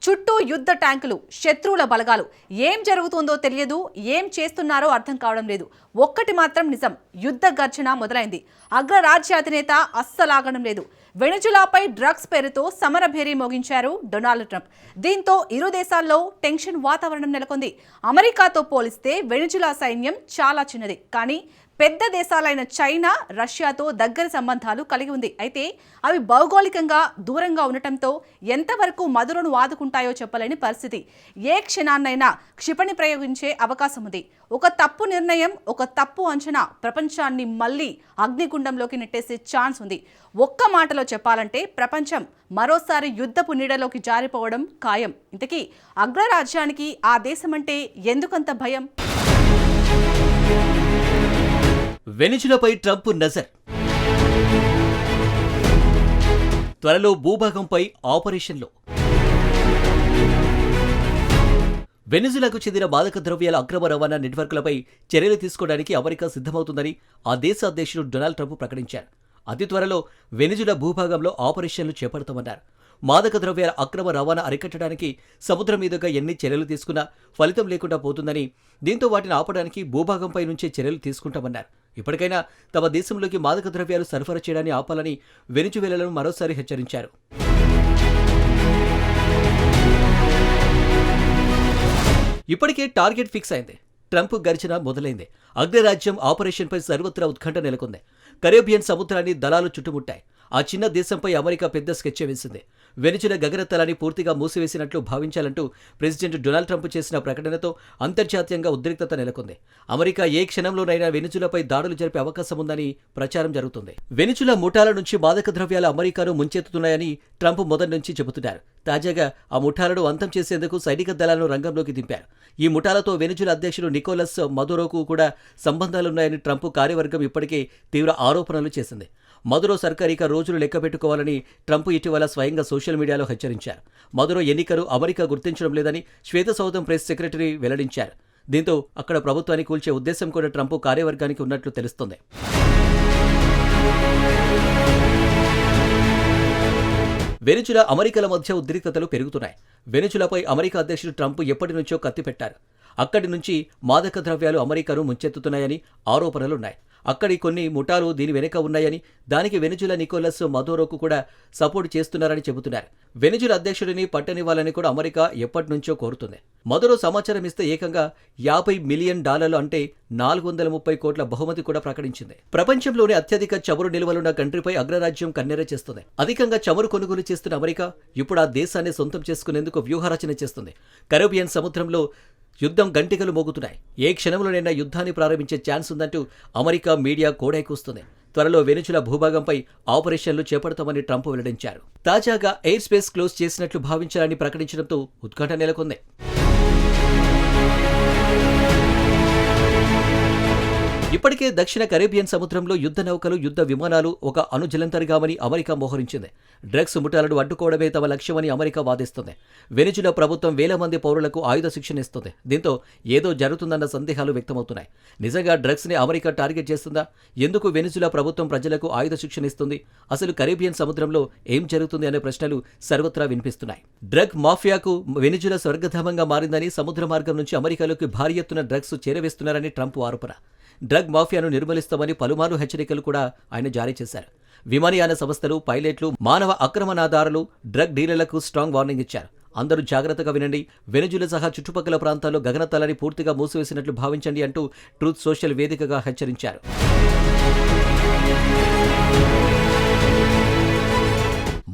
చుట్టూ యుద్ధ ట్యాంకులు, శత్రువుల బలగాలు. ఏం జరుగుతుందో తెలియదు, ఏం చేస్తున్నారో అర్థం కావడం లేదు. ఒక్కటి మాత్రం నిజం, యుద్ధ గర్జన మొదలైంది. అగ్రరాజ్యాధినేత అస్సలాగడం లేదు. వెనిజులాపై డ్రగ్స్ పేరుతో సమరభేరీ మోగించారు డొనాల్డ్ ట్రంప్. దీంతో ఇరు దేశాల్లో టెన్షన్ వాతావరణం నెలకొంది. అమెరికాతో పోలిస్తే వెనిజులా సైన్యం చాలా చిన్నది, కానీ పెద్ద దేశాలైన చైనా, రష్యాతో దగ్గర సంబంధాలు కలిగి ఉంది. అయితే అవి భౌగోళికంగా దూరంగా ఉండటంతో ఎంతవరకు మదురును ఆదుకుంటాయో చెప్పలేని పరిస్థితి. ఏ క్షణాన్నైనా క్షిపణి ప్రయోగించే అవకాశం ఉంది. ఒక తప్పు నిర్ణయం, ఒక తప్పు అంచనా ప్రపంచాన్ని మళ్లీ అగ్నిగుండంలోకి నెట్టేసే ఛాన్స్ ఉంది. ఒక్క మాటలో చెప్పాలంటే ప్రపంచం మరోసారి యుద్ధపు నీడలోకి జారిపోవడం ఖాయం. ఇంతకీ అగ్రరాజ్యానికి ఆ దేశమంటే ఎందుకంత భయం? వెనిజులాపై ట్రంప్ నజర్. త్వరలో భూభాగంపై ఆపరేషన్లు. వెనిజులాకు చెందిన మాదక ద్రవ్యాల అక్రమ రవాణా నెట్వర్క్లపై చర్యలు తీసుకోవడానికి అమెరికా సిద్ధమవుతుందని ఆ దేశ అధ్యక్షుడు డొనాల్డ్ ట్రంప్ ప్రకటించారు. అతి త్వరలో వెనిజులా భూభాగంలో ఆపరేషన్లు చేపడతామన్నారు. మాదక ద్రవ్యాల అక్రమ రవాణా అరికట్టడానికి సముద్రం మీదుగా ఎన్ని చర్యలు తీసుకున్నా ఫలితం లేకుండా పోతుందని, దీంతో వాటిని ఆపడానికి భూభాగంపై నుంచే చర్యలు తీసుకుంటామన్నారు. ఇప్పటికైనా తమ దేశంలోకి మాదక ద్రవ్యాలు సరఫరా చేయడాన్ని ఆపాలని వెనిజువేలాను మరోసారి హెచ్చరించారు. ఇప్పటికే టార్గెట్ ఫిక్స్ అయింది. ట్రంప్ గర్జన మొదలైంది. అగ్రరాజ్యం ఆపరేషన్పై సర్వత్రా ఉత్కంఠ నెలకొంది. కరేబియన్ సముద్రాన్ని దళాలు చుట్టుముట్టాయి. ఆ చిన్న దేశంపై అమెరికా పెద్ద స్కెచ్ వేసింది. వెనిజులా గగనతలాన్ని పూర్తిగా మూసివేసినట్లు భావించాలంటూ ప్రెసిడెంట్ డొనాల్డ్ ట్రంప్ చేసిన ప్రకటనతో అంతర్జాతీయంగా ఉద్రిక్తత నెలకొంది. అమెరికా ఏ క్షణంలోనైనా వెనిజులాపై దాడులు జరిపే అవకాశం ఉందని ప్రచారం జరుగుతుంది. వెనిజులా ముఠాల నుంచి మాదక ద్రవ్యాలు అమెరికాను ముంచెత్తుతున్నాయని ట్రంప్ మొదటి నుంచి చెబుతున్నారు. తాజాగా ఆ ముఠాలను అంతం చేసేందుకు సైనిక దళాలను రంగంలోకి దింపారు. ఈ ముఠాలతో వెనిజులా అధ్యక్షుడు నికోలస్ మదురోకు కూడా సంబంధాలున్నాయని ట్రంప్ కార్యవర్గం ఇప్పటికే తీవ్ర ఆరోపణలు చేసింది. మదురో సర్కారిక రోజులు లెక్కపెట్టుకోవాలని ట్రంప్ ఇటీవల స్వయంగా సోషల్ మీడియాలో హెచ్చరించారు. మదురో ఎన్నికలు అమెరికా గుర్తించడం లేదని శ్వేతసౌధం ప్రెస్ సెక్రటరీ వెల్లడించారు. దీంతో అక్కడ ప్రభుత్వాన్ని కూల్చే ఉద్దేశం కూడా ట్రంప్ కార్యవర్గానికి ఉన్నట్లు తెలుస్తోంది. వెనిజులా అమెరికాల మధ్య ఉద్రిక్తతలు పెరుగుతున్నాయి. వెనిజులాపై అమెరికా అధ్యక్షుడు ట్రంప్ ఎప్పటి నుంచో కత్తి పెట్టారు. అక్కడి నుంచి మాదక ద్రవ్యాలు అమెరికాను ముంచెత్తుతున్నాయని ఆరోపణలున్నాయి. అక్కడి కొన్ని ముఠాలు దీని వెనుక ఉన్నాయని, దానికి వెనిజులా నికోలస్ మదురోకు కూడా సపోర్ట్ చేస్తున్నారని చెబుతున్నారు. వెనిజులా అధ్యక్షుడిని పట్టనివ్వాలని కూడా అమెరికా ఎప్పటి నుంచో కోరుతుంది. మదురో సమాచారం ఇస్తే ఏకంగా $50 మిలియన్ అంటే 430 కోట్ల బహుమతి కూడా ప్రకటించింది. ప్రపంచంలోనే అత్యధిక చమురు నిల్వలున్న కంట్రీపై అగ్రరాజ్యం కన్నెర చేస్తుంది. అధికంగా చమురు కొనుగోలు చేస్తున్న అమెరికా ఇప్పుడు ఆ దేశాన్ని సొంతం చేసుకునేందుకు వ్యూహరచన చేస్తుంది. కరేబియన్ సముద్రంలో యుద్ధం గంటికలు మోగుతున్నాయి. ఏ క్షణంలోనైనా యుద్ధాన్ని ప్రారంభించే ఛాన్స్ ఉందంటూ అమెరికా మీడియా కోడైకూస్తుంది. త్వరలో వెనిజులా భూభాగంపై ఆపరేషన్లు చేపడతామని ట్రంప్ వెల్లడించారు. తాజాగా ఎయిర్ స్పేస్ క్లోజ్ చేసినట్లు భావించాలని ప్రకటించడంతో ఉత్కంఠ నెలకొంది. ఇప్పటికే దక్షిణ కరేబియన్ సముద్రంలో యుద్ధ నౌకలు, యుద్ధ విమానాలు ఒక అణుజలంతర్గామని అమెరికా మోహరించింది. డ్రగ్స్ ముఠాలను అడ్డుకోవడమే తమ లక్ష్యమని అమెరికా వాదిస్తుంది. వెనిజులా ప్రభుత్వం వేల మంది పౌరులకు ఆయుధ శిక్షణ ఇస్తుంది. దీంతో ఏదో జరుగుతుందన్న సందేహాలు వ్యక్తమవుతున్నాయి. నిజంగా డ్రగ్స్ ని అమెరికా టార్గెట్ చేస్తుందా? ఎందుకు వెనిజులా ప్రభుత్వం ప్రజలకు ఆయుధ శిక్షణ ఇస్తుంది? అసలు కరేబియన్ సముద్రంలో ఏం జరుగుతుంది అనే ప్రశ్నలు సర్వత్రా వినిపిస్తున్నాయి. డ్రగ్ మాఫియాకు వెనిజులా స్వర్గధామంగా మారిందని, సముద్ర మార్గం నుంచి అమెరికాలోకి భారీ ఎత్తున డ్రగ్స్ చేరవేస్తున్నారని ట్రంప్ ఆరోపణ. డ్రగ్ మాఫియాను నిర్మూలిస్తామని పలుమార్లు హెచ్చరికలు కూడా ఆయన జారీ చేశారు. విమానయాన సంస్థలు, పైలట్లు, మానవ అక్రమణదారులు, డ్రగ్ డీలర్లకు స్ట్రాంగ్ వార్నింగ్ ఇచ్చారు. అందరూ జాగ్రత్తగా వినండి, వెనిజులా సహా చుట్టుపక్కల ప్రాంతాల్లో గగనతలాన్ని పూర్తిగా మూసివేసినట్లు భావించండి అంటూ ట్రూత్ సోషల్ వేదికగా హెచ్చరించారు.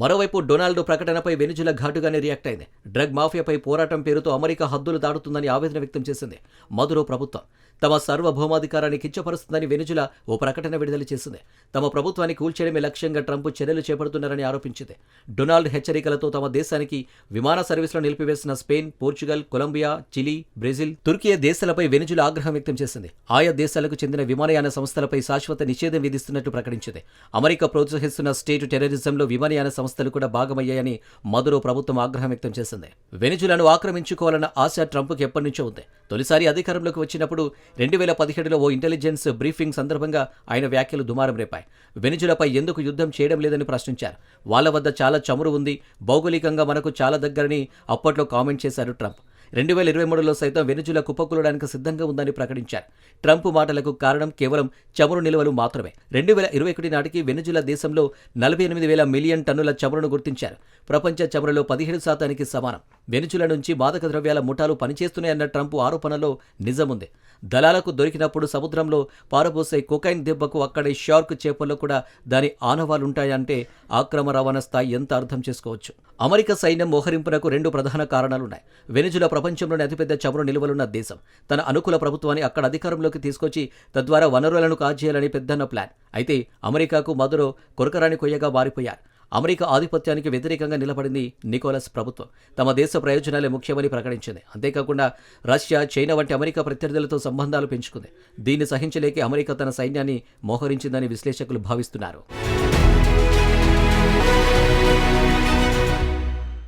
మరోవైపు డొనాల్డ్ ప్రకటనపై వెనిజులా ఘాటుగానే రియాక్ట్ అయింది. డ్రగ్ మాఫియాపై పోరాటం పేరుతో అమెరికా హద్దులు దాటుతుందని ఆవేదన వ్యక్తం చేసింది. మదురో ప్రభుత్వం తమ సార్వభౌమాధికారాన్ని కించపరుస్తుందని వెనిజులా ఓ ప్రకటన విడుదల చేసింది. తమ ప్రభుత్వాన్ని కూల్చేయడమే లక్ష్యంగా ట్రంప్ చర్యలు చేపడుతున్నారని ఆరోపించింది. డొనాల్డ్ హెచ్చరికలతో తమ దేశానికి విమాన సర్వీసులను నిలిపివేసిన Spain, Portugal, Colombia, Chile, Brazil, తుర్కీ దేశాలపై వెనిజులా ఆగ్రహం వ్యక్తం చేసింది. ఆయా దేశాలకు చెందిన విమానయాన సంస్థలపై శాశ్వత నిషేధం విధిస్తున్నట్టు ప్రకటించింది. అమెరికా ప్రోత్సహిస్తున్న స్టేట్ టెర్రరిజంలో విమానయాన సంస్థలు కూడా భాగమయ్యాయని మదురో ప్రభుత్వం ఆగ్రహం వ్యక్తం చేసింది. వెనిజులాను ఆక్రమించుకోవాలన్న ఆశ ట్రంప్కి ఎప్పటి నుంచో ఉంది. తొలిసారి అధికారంలోకి వచ్చినప్పుడు 2017లో ఓ ఇంటెలిజెన్స్ బ్రీఫింగ్ సందర్భంగా ఆయన వ్యాఖ్యలు దుమారం రేపాయి. వెనిజులాపై ఎందుకు యుద్ధం చేయడం లేదని ప్రశ్నించారు. వాళ్ళ వద్ద చాలా చమురు ఉంది, భౌగోళికంగా మనకు చాలా దగ్గరని అప్పట్లో కామెంట్ చేశారు ట్రంప్. 2023లో సైతం వెనిజులా కుప్పకూలడానికి సిద్ధంగా ఉందని ప్రకటించారు. ట్రంప్ మాటలకు కారణం కేవలం చమురు నిల్వలు మాత్రమే. 2021 నాటికి వెనిజులా దేశంలో 48,000 మిలియన్ టన్నుల చమురును గుర్తించారు. ప్రపంచ చమురులో 17% సమానం. వెనిజులా నుంచి మాదక ద్రవ్యాల ముఠాలు పనిచేస్తున్నాయన్న ట్రంప్ ఆరోపణలో నిజముంది. దళాలకు దొరికినప్పుడు సముద్రంలో పారబోసే కొకైన్ దెబ్బకు అక్కడే షార్క్ చేపల్లో కూడా దాని ఆనవాలుంటాయంటే ఆక్రమ రవాణా స్థాయి ఎంత అర్థం చేసుకోవచ్చు. అమెరికా సైన్యం మోహరింపునకు 2 ప్రధాన కారణాలున్నాయి. వెనిజులా ప్రపంచంలోని అతిపెద్ద చమురు నిల్వలున్న దేశం. తన అనుకూల ప్రభుత్వాన్ని అక్కడ అధికారంలోకి తీసుకొచ్చి తద్వారా వనరులను కాజేయాలని పెద్దన్న ప్లాన్. అయితే అమెరికాకు మదురో కొరకరాని కొయ్యగా మారిపోయారు. అమెరికా ఆధిపత్యానికి వ్యతిరేకంగా నిలబడింది నికోలస్ ప్రభుత్వం. తమ దేశ ప్రయోజనాలే ముఖ్యమని ప్రకటించింది. అంతేకాకుండా రష్యా, చైనా వంటి అమెరికా ప్రత్యర్థులతో సంబంధాలు పెంచుకుంది. దీన్ని సహించలేకే అమెరికా తన సైన్యాన్ని మోహరించిందని విశ్లేషకులు భావిస్తున్నారు.